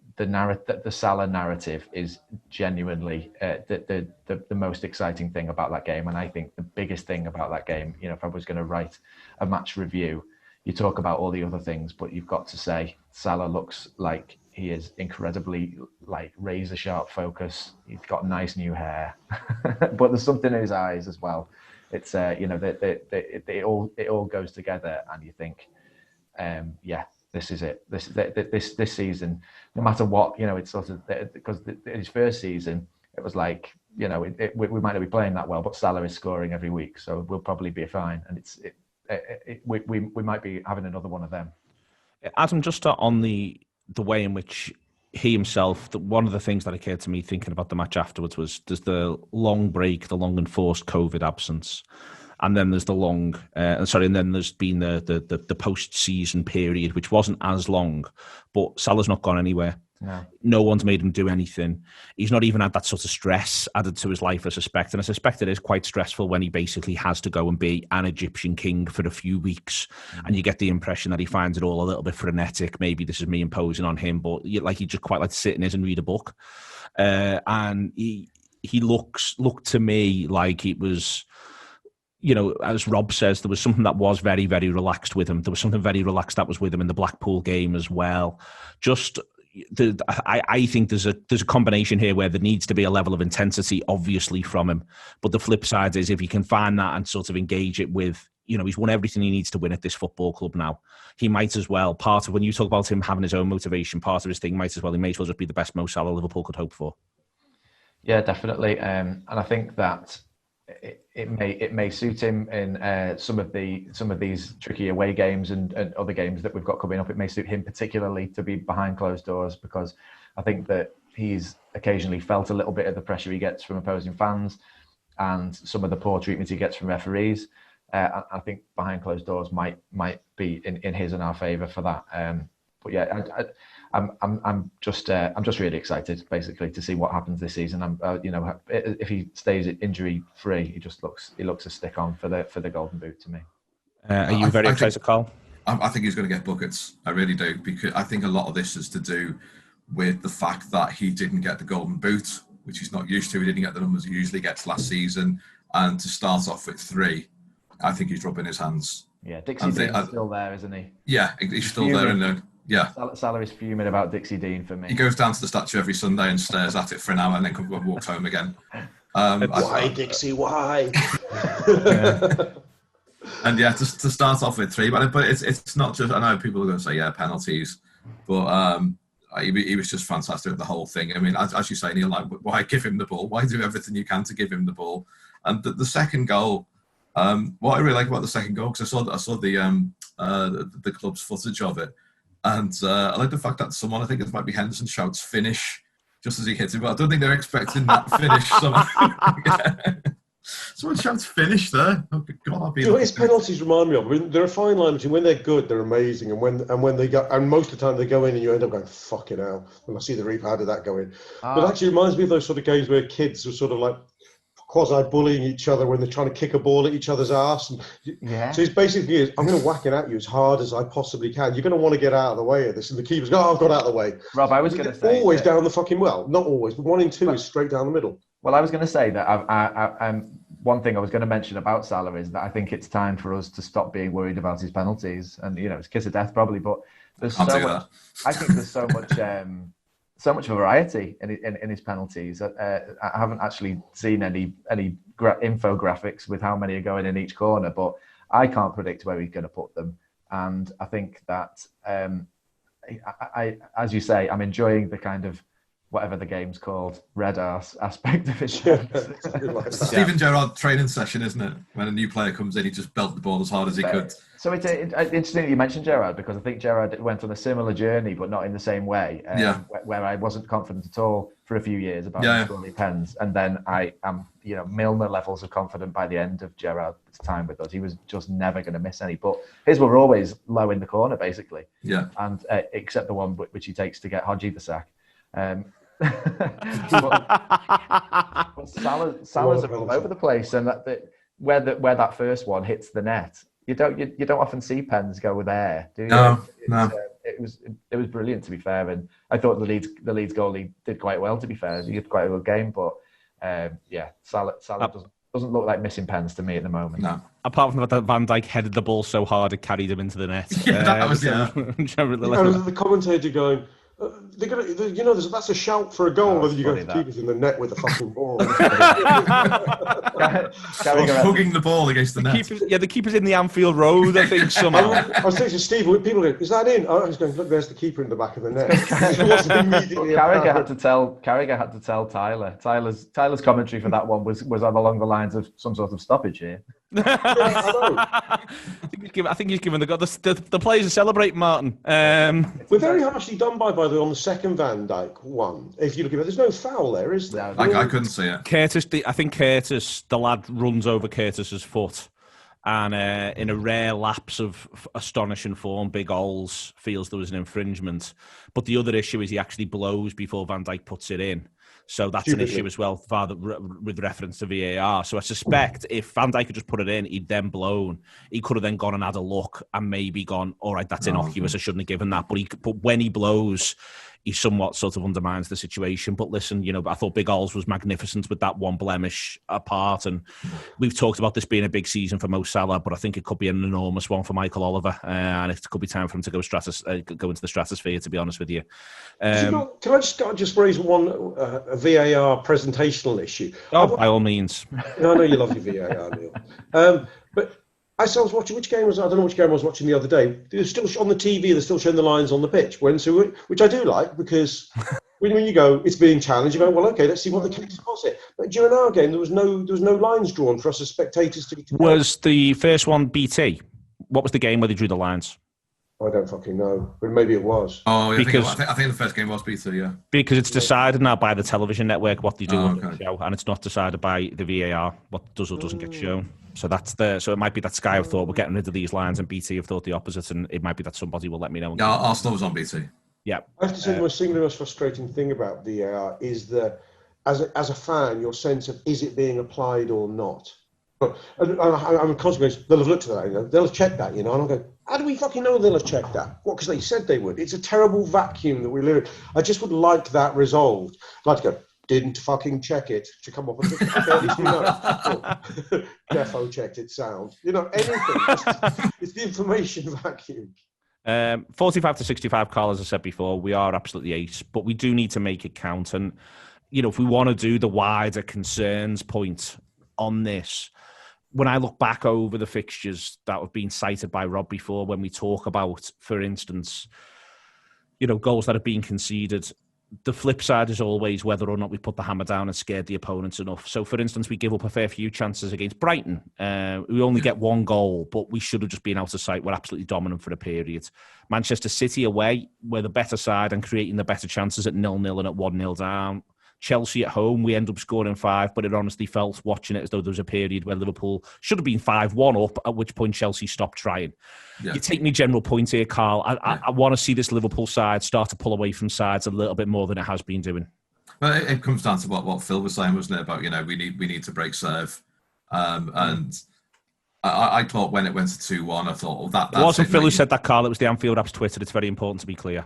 Salah narrative is genuinely the most exciting thing about that game. And I think the biggest thing about that game, if I was going to write a match review, you talk about all the other things, but you've got to say Salah looks like he is incredibly razor sharp focus. He's got nice new hair, but there's something in his eyes as well. It's it all goes together, and you think, this is it. This season, no matter what, it's sort of, because in his first season, it was like, we might not be playing that well, but Salah is scoring every week, so we'll probably be fine. And we might be having another one of them. Adam, just on the way in which he himself, one of the things that occurred to me thinking about the match afterwards was there's the long break, the long enforced COVID absence. And then there's and then there's been the post-season period, which wasn't as long, but Salah's not gone anywhere. No one's made him do anything. He's not even had that sort of stress added to his life, I suspect. And I suspect it is quite stressful when he basically has to go and be an Egyptian king for a few weeks. And you get the impression that he finds it all a little bit frenetic. Maybe this is me imposing on him, but he just quite like to sit in his and read a book. And he looked to me like it was, as Rob says, there was something that was very, very relaxed with him. There was something very relaxed that was with him in the Blackpool game as well. I think there's a combination here where there needs to be a level of intensity, obviously, from him. But the flip side is if he can find that and sort of engage it with, he's won everything he needs to win at this football club now. He might as well, part of when you talk about him having his own motivation, part of his thing he may as well just be the best Mo Salah Liverpool could hope for. Yeah, definitely. And I think that it may suit him in some of these tricky away games and other games that we've got coming up. It may suit him particularly to be behind closed doors, because I think that he's occasionally felt a little bit of the pressure he gets from opposing fans and some of the poor treatment he gets from referees. I think behind closed doors might be in his and our favour for that. But yeah, I'm just really excited, basically, to see what happens this season. If he stays injury free, he looks a stick on for the Golden Boot to me. Are you very excited, Carl? I think he's going to get buckets. I really do, because I think a lot of this is to do with the fact that he didn't get the Golden Boot, which he's not used to. He didn't get the numbers he usually gets last season, and to start off with 3, I think he's rubbing his hands. Yeah, Dixie Dean's still there, isn't he? Yeah, he's still there, and yeah. Salah is fuming about Dixie Dean for me. He goes down to the statue every Sunday and stares at it for an hour, and then walks home again. Why, Dixie? Why? And yeah, to start off with 3, but it's not just. I know people are going to say penalties, but he was just fantastic with the whole thing. I mean, as you say, Neil, why give him the ball? Why do everything you can to give him the ball? And the second goal. What I really like about the second goal, because I saw the club's footage of it, and I like the fact that someone, I think it might be Henderson, shouts "finish" just as he hits it, but I don't think they're expecting that finish. Someone shouts "finish" there. Oh, God, his penalties remind me of. I mean, they're a fine line between when they're good, they're amazing, and when they go, and most of the time they go in and you end up going fucking hell. When I see the replay, how did that go in? But it actually reminds me of those sort of games where kids are sort of like quasi-bullying each other when they're trying to kick a ball at each other's arse. And so his basic thing is, I'm going to whack it at you as hard as I possibly can. You're going to want to get out of the way of this. And the keeper's go, I've got out of the way. Rob, I was going to say... Always down the fucking, not always, but 1 in 2 is straight down the middle. Well, I was going to say that one thing I was going to mention about Salah is that I think it's time for us to stop being worried about his penalties. And, it's kiss of death probably, but there's so much... I think there's so much... so much variety in his penalties. I haven't actually seen any infographics with how many are going in each corner, but I can't predict where he's going to put them. And I think that, as you say, I'm enjoying the kind of whatever the game's called, red arse aspect of it. Steven Gerrard training session, isn't it? When a new player comes in, he just belts the ball as hard as he could. So it's interesting that you mentioned Gerrard, because I think Gerrard went on a similar journey, but not in the same way. Where I wasn't confident at all for a few years about scoring pens, and then I am, Milner levels of confident by the end of Gerrard's time with us. He was just never going to miss any, but his were always low in the corner, basically. Yeah. And except the one which he takes to get Hodgie the sack. But Salah's all over the place, and where that first one hits the net, you don't often see pens go there, do you? No. it was brilliant, to be fair. And I thought the Leeds goalie did quite well, to be fair. He did quite a good game, but Salah doesn't look like missing pens to me at the moment. No. Apart from that, Van Dijk headed the ball so hard it carried him into the net. That was the commentator going, that's a shout for a goal, and you go, the keeper's in the net with the fucking ball. Hugging the ball against the net. The keeper's in the Anfield Road, I think, somehow. I was saying to Steve, people go, is that in? I was going, look, there's the keeper in the back of the net. Carragher had to tell Tyler. Tyler's commentary for that one was along the lines of some sort of stoppage here. I think he's given the players a celebrate, Martin. We're very harshly done by the way, on the second Van Dijk one. If you look at it, there's no foul there, is there? I couldn't see it. Curtis, the lad runs over Curtis's foot, and in a rare lapse of astonishing form, Big Ols feels there was an infringement. But the other issue is he actually blows before Van Dijk puts it in. So that's an issue as well, with reference to VAR. So I suspect if Van Dijk had just put it in, he'd then blown. He could have then gone and had a look and maybe gone, all right, that's innocuous, I shouldn't have given that. But when he blows, he somewhat sort of undermines the situation. But listen, I thought Big Ols was magnificent with that one blemish apart. And we've talked about this being a big season for Mo Salah, but I think it could be an enormous one for Michael Oliver. And it could be time for him to go into the stratosphere, to be honest with you. Can I just raise one VAR presentational issue? Oh, by all means. I know you love your VAR, Neil. But I was watching, I don't know which game I was watching the other day. They're still on the TV, they're still showing the lines on the pitch. Which I do like, because when you go, it's being challenged, you go, well, okay, let's see what the case was it. But during our game, there was no lines drawn for us as spectators to be. Was the first one BT? What was the game where they drew the lines? I don't fucking know, but maybe it was. Oh, yeah, I think the first game was BT, yeah. Because it's decided now by the television network what they do on the show, and it's not decided by the VAR what does or doesn't get shown. So so it might be that Sky have thought we're getting rid of these lines, and BT have thought the opposite, and it might be that somebody will let me know. Yeah, Arsenal was on BT. Yeah. I have to say the single most frustrating thing about VAR is that as a fan, your sense of is it being applied or not. And I'm constantly, they'll have looked at that, they'll have checked that, and I'll go, how do we fucking know they'll have checked that? What, because they said they would. It's a terrible vacuum that we live in. I just would like that resolved. I'd like to go, didn't fucking check it to come off. Okay, at least we know. Defo checked it sound. Anything. It's the information vacuum. 45 to 65, Carl, as I said before, we are absolutely ace, but we do need to make it count. And, if we want to do the wider concerns point on this, when I look back over the fixtures that have been cited by Rob before, when we talk about, for instance, goals that have been conceded, the flip side is always whether or not we put the hammer down and scared the opponents enough. So, for instance, we give up a fair few chances against Brighton. We only get one goal, but we should have just been out of sight. We're absolutely dominant for a period. Manchester City away, we're the better side and creating the better chances at 0-0 and at 1-0 down. Chelsea at home, we end up scoring 5, but it honestly felt, watching it, as though there was a period where Liverpool should have been 5-1 up, at which point Chelsea stopped trying. Yeah. You take me general point here, Carl. I want to see this Liverpool side start to pull away from sides a little bit more than it has been doing. Well, it comes down to what Phil was saying, wasn't it? About, we need to break serve. And I thought when it went to 2-1, I thought, that... It wasn't Phil who said that, Carl. It was the Anfield app's Twitter. It's very important to be clear.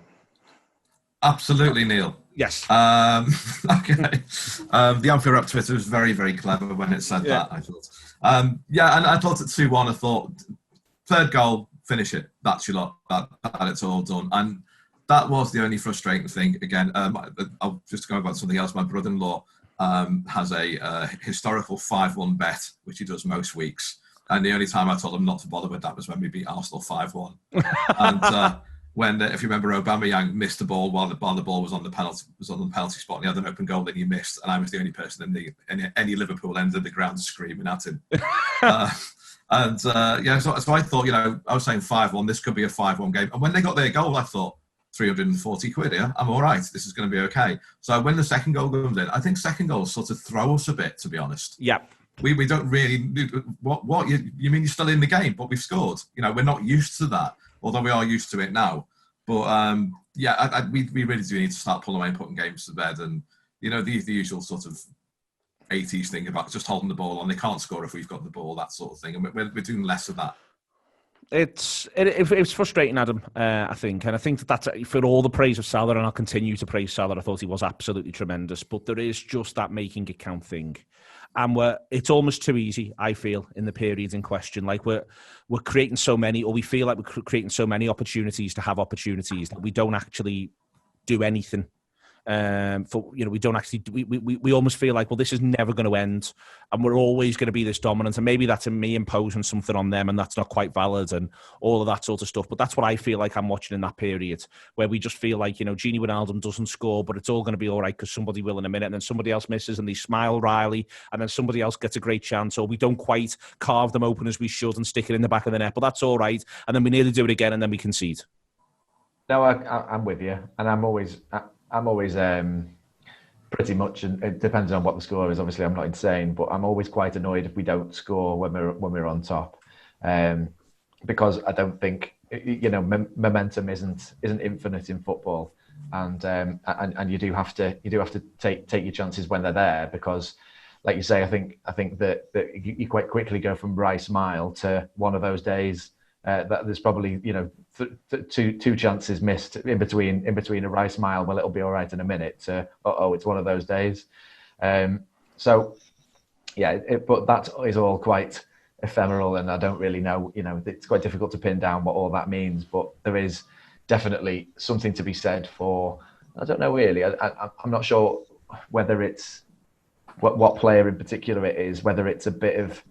Absolutely, Neil. Yes. Okay. The Anfield app Twitter was very, very clever when it said that, I thought. And I thought at 2-1, I thought, third goal, finish it. That's your lot. That it's all done. And that was the only frustrating thing. Again, I'll just go about something else. My brother-in-law has a historical 5-1 bet, which he does most weeks. And the only time I told him not to bother with that was when we beat Arsenal 5-1. And... when, if you remember, Aubameyang missed the ball while the ball was on the penalty spot, and he had an open goal that he missed, and I was the only person in any Liverpool end of the ground screaming at him. So I thought, I was saying 5-1, this could be a 5-1 game. And when they got their goal, I thought, 340 quid here, I'm all right, this is going to be okay. So when the second goal comes in, I think second goals sort of throw us a bit, to be honest. Yeah. We don't really, what you mean you're still in the game, but we've scored. We're not used to that. Although we are used to it now. But, we really do need to start pulling away and putting games to bed. And, the usual sort of 80s thing about just holding the ball on. They can't score if we've got the ball, that sort of thing. And we're doing less of that. It's frustrating, Adam. I think, and I think that's for all the praise of Salah, and I'll continue to praise Salah. I thought he was absolutely tremendous, but there is just that making it count thing, and it's almost too easy. I feel in the periods in question, like we're creating so many, or we feel like we're creating so many opportunities to have opportunities that we don't actually do anything. We don't actually, we almost feel like, well, this is never going to end and we're always going to be this dominant, and maybe that's me imposing something on them and that's not quite valid and all of that sort of stuff. But that's what I feel like I'm watching in that period, where we just feel like, Gini Wijnaldum doesn't score, but it's all going to be all right because somebody will in a minute, and then somebody else misses and they smile wryly, and then somebody else gets a great chance, or we don't quite carve them open as we should and stick it in the back of the net, but that's all right, and then we nearly do it again and then we concede. No, I'm with you, and I'm always pretty much, and it depends on what the score is. Obviously, I'm not insane, but I'm always quite annoyed if we don't score when we're on top, because I don't think momentum isn't infinite in football, and you do have to take your chances when they're there, because, like you say, I think that you quite quickly go from Rice Mile to one of those days. That there's probably two chances missed in between a Rice Mile. Well, it'll be all right in a minute. It's one of those days. So yeah, but that is all quite ephemeral, and I don't really know. It's quite difficult to pin down what all that means. But there is definitely something to be said for. I don't know really. I'm not sure whether it's what player in particular it is. Whether it's a bit of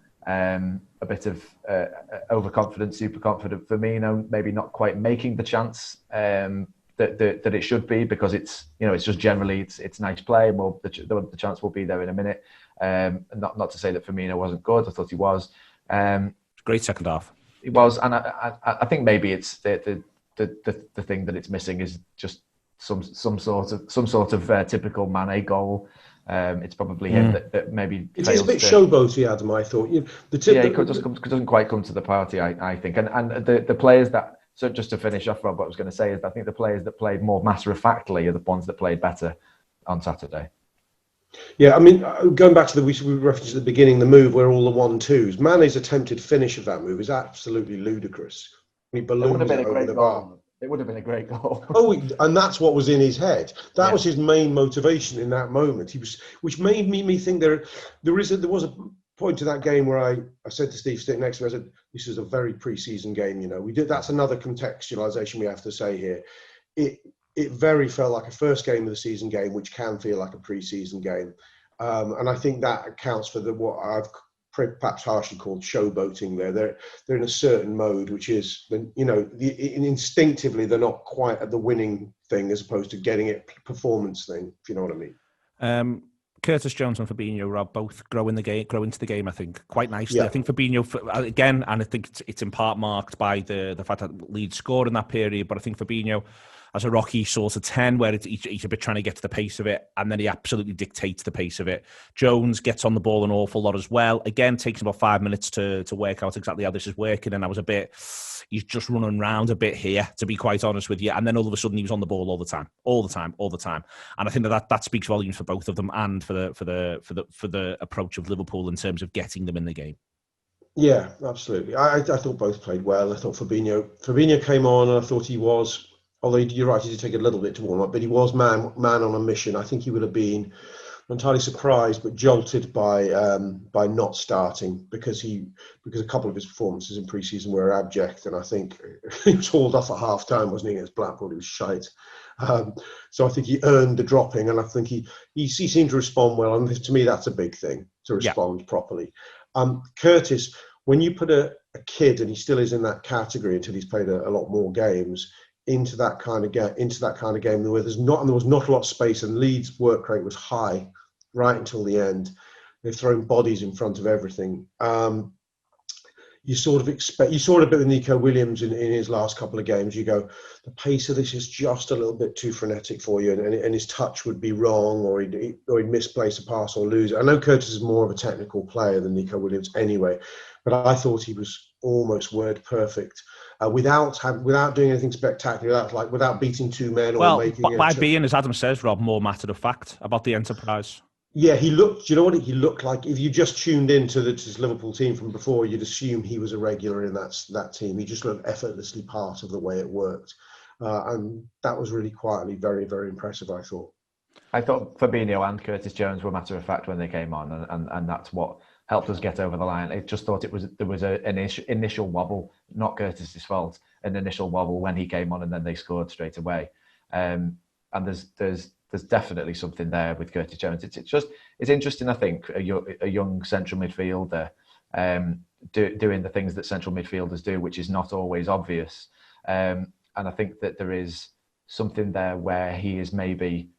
overconfident, super confident Firmino, maybe not quite making the chance that it should be, because it's just generally it's nice play. Well, the chance will be there in a minute. Not to say that Firmino wasn't good. I thought he was. Great second half. He was, and I think maybe it's the thing that it's missing is just some sort of typical Mane goal. It's probably him that maybe it is a bit showboaty, Adam. I thought he doesn't quite come to the party. I think, and the players that. So just to finish off, Rob, what I was going to say is that I think the players that played more matter-of-factly are the ones that played better on Saturday. Yeah, I mean, going back to we referenced at the beginning, the move where all the 1-2s, Mane's attempted finish of that move is absolutely ludicrous. He balloons it over the bar. It would have been a great goal. And that's what was in his head. That was his main motivation in that moment. Which made me think there was a point in that game where I said to Steve sitting next to me, I said, this is a very pre-season game. That's another contextualization we have to say here. It very felt like a first game of the season game, which can feel like a pre-season game, and I think that accounts for what I've perhaps harshly called showboating. They're in a certain mode, which is, instinctively they're not quite at the winning thing as opposed to getting it performance thing, if you know what I mean. Curtis Jones and Fabinho, Rob, both grow into the game, I think, quite nicely. Yeah. I think Fabinho, again, and I think it's in part marked by the fact that Leeds scored in that period, but I think Fabinho as a Rocky sort of 10, where he's a bit trying to get to the pace of it, and then he absolutely dictates the pace of it. Jones gets on the ball an awful lot as well. Again, takes about 5 minutes to work out exactly how this is working, and I was he's just running around a bit here, to be quite honest with you. And then all of a sudden he was on the ball all the time. And I think that speaks volumes for both of them, and for the approach of Liverpool in terms of getting them in the game. Yeah, absolutely. I thought both played well. I thought Fabinho came on, and I thought he was, although you're right, he did take a little bit to warm up, but he was man on a mission. I think he would have been not entirely surprised, but jolted by not starting, because a couple of his performances in pre-season were abject, and I think he was hauled off at half time, wasn't he, against Blackpool? He was shite. So I think he earned the dropping, and I think he seemed to respond well, and to me that's a big thing, to respond properly. Curtis, when you put a kid, and he still is in that category until he's played a lot more games, into that kind of game where there was not a lot of space, and Leeds' work rate was high right until the end. They've thrown bodies in front of everything. You saw it a bit with Nico Williams in his last couple of games. You go, the pace of this is just a little bit too frenetic for you, and his touch would be wrong, or he'd misplace a pass or lose it. I know Curtis is more of a technical player than Nico Williams anyway, but I thought he was almost word perfect. Without doing anything spectacular, without beating two men or making. By being, as Adam says, Rob, more matter of fact about the enterprise. Yeah, he looked. You know what he looked like? If you just tuned into this Liverpool team from before, you'd assume he was a regular in that team. He just looked effortlessly part of the way it worked, and that was really quietly very, very impressive, I thought. I thought Fabinho and Curtis Jones were matter of fact when they came on, and that's what helped us get over the line. I just thought there was an initial wobble, not Curtis's fault, an initial wobble when he came on, and then they scored straight away. And there's definitely something there with Curtis Jones. It's interesting. I think a young central midfielder doing the things that central midfielders do, which is not always obvious. And I think that there is something there where he is maybe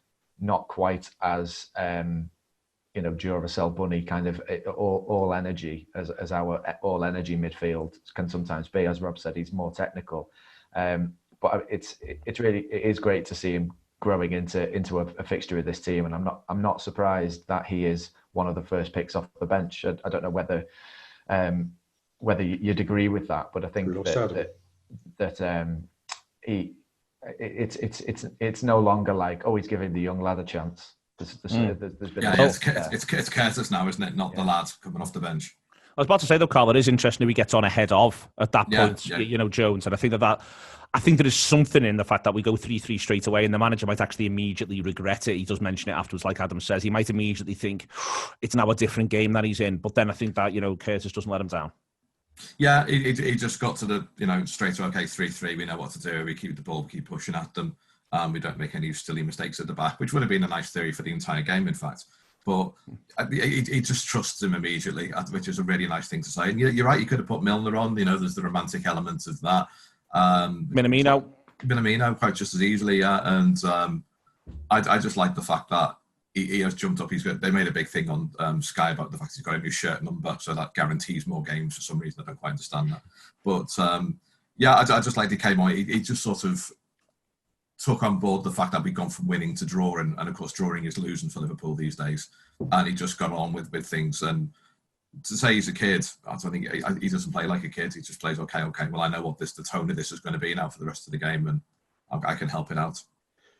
not quite as Duracell bunny kind of all energy as our all energy midfield can sometimes be. As Rob said, he's more technical, but it is great to see him growing into a fixture of this team, and I'm not surprised that he is one of the first picks off the bench. I don't know whether you'd agree with that, but I think it's no longer like, oh, he's giving the young lad a chance. There's been it's Curtis now, isn't it? Not the lad coming off the bench. I was about to say though, Carl, it is interesting who he gets on ahead of at that point. Jones, and I think there is something in the fact that we go 3-3 straight away, and the manager might actually immediately regret it. He does mention it afterwards, like Adam says. He might immediately think it's now a different game that he's in. But then I think that Curtis doesn't let him down. Yeah, he just got to the straight away. Okay, 3-3. We know what to do. We keep the ball, keep pushing at them. We don't make any silly mistakes at the back, which would have been a nice theory for the entire game, in fact. But he just trusts him immediately, which is a really nice thing to say. And you're right, you could have put Milner on. There's the romantic element of that. Minamino quite just as easily. And I just like the fact that he has jumped up. They made a big thing on Sky about the fact he's got a new shirt number, so that guarantees more games for some reason. I don't quite understand that. But I just like he came on. He just sort of took on board the fact that we'd gone from winning to drawing, and of course drawing is losing for Liverpool these days, and he just got on with things. And to say he's a kid, I don't think he doesn't play like a kid. He just plays okay, well, I know what the tone of this is going to be now for the rest of the game, and I can help it out.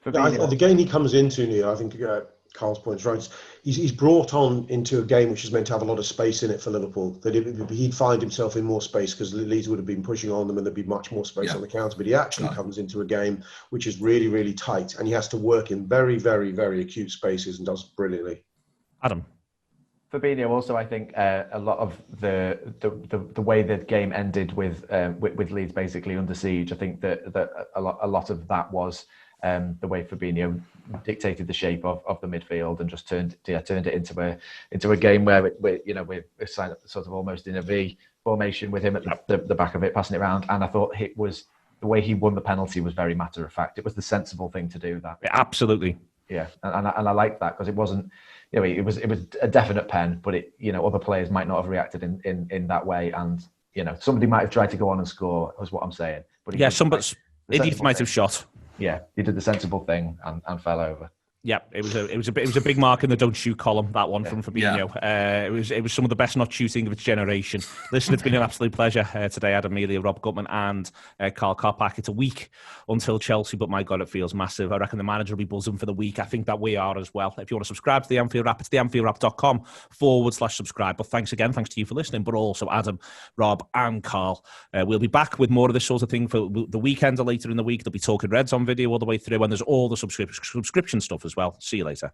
The game he comes into, Neil, I think Carl's point is right. He's brought on into a game which is meant to have a lot of space in it for Liverpool. That he'd find himself in more space because Leeds would have been pushing on them and there'd be much more space on the counter. But he actually comes into a game which is really, really tight, and he has to work in very, very, very acute spaces and does brilliantly. Adam. Fabinho also, I think, a lot of the way the game ended with Leeds basically under siege. I think that a lot of that was the way Fabinho dictated the shape of the midfield and just turned it into a game where we're signed up sort of almost in a V formation with him at the back of it, passing it around. And I thought it was the way he won the penalty was very matter of fact. It was the sensible thing to do that. Yeah, absolutely. Yeah, and I like that because it wasn't. It was a definite pen, but other players might not have reacted in that way, and somebody might have tried to go on and score. Was what I'm saying. But Idiots might have shot. Yeah, he did the sensible thing and fell over. Yeah, it was a big mark in the don't shoot column, that one from Fabinho. Yeah. It was some of the best not shooting of its generation. Listen, it's been an absolute pleasure today, Adam Melia, Rob Gutmann and Karl Coppack. It's a week until Chelsea, but my God, it feels massive. I reckon the manager will be buzzing for the week. I think that we are as well. If you want to subscribe to the Anfield Wrap, it's theanfieldwrap.com/subscribe. But thanks again, thanks to you for listening, but also Adam, Rob and Karl. We'll be back with more of this sort of thing for the weekend or later in the week. They'll be talking Reds on video all the way through, and there's all the subscription stuff as well. See you later.